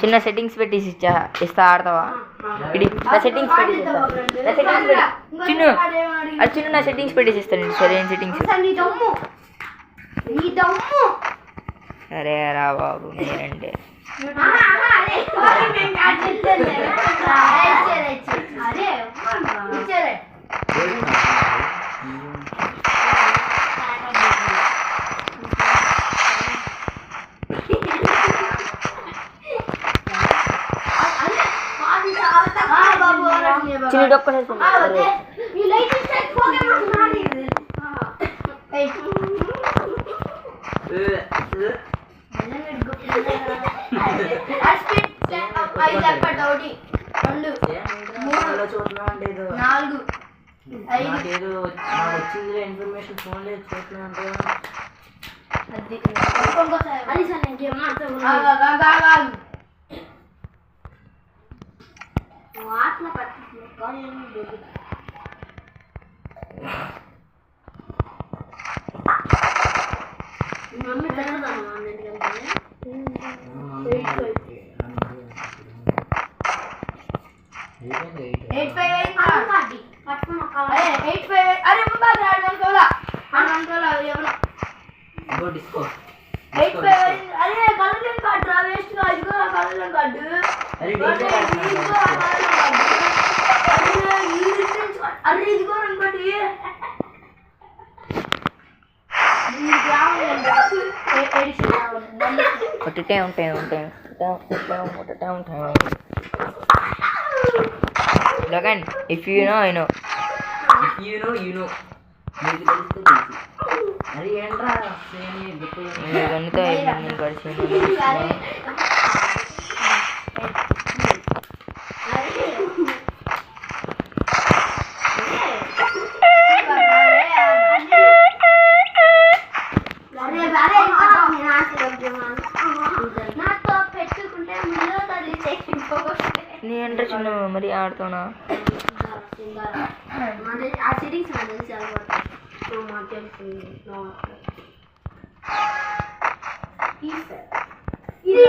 చిన్న సెట్టింగ్స్ పెట్టేసి ఇస్తా ఆడతావా? నా సెట్టింగ్స్ పెట్టేసి చిన్న అది చిన్న నా సెట్టింగ్స్ పెట్టేసి ఇస్తాను. సరైన సెట్టింగ్స్. సరే రా బాబు మీరంటే చిన్న డొక్కసేసి ఇన్ఫర్మేషన్ ఫోన్ లేదు చూస్తున్నా Logan, if you know, I know. If you know, you know. Ari endra same bukku ganita inni karshe నీ అంటే చిన్న మరి ఆడుతున్నా ఆ సిరీస్ నాకు తెలిసి ఇది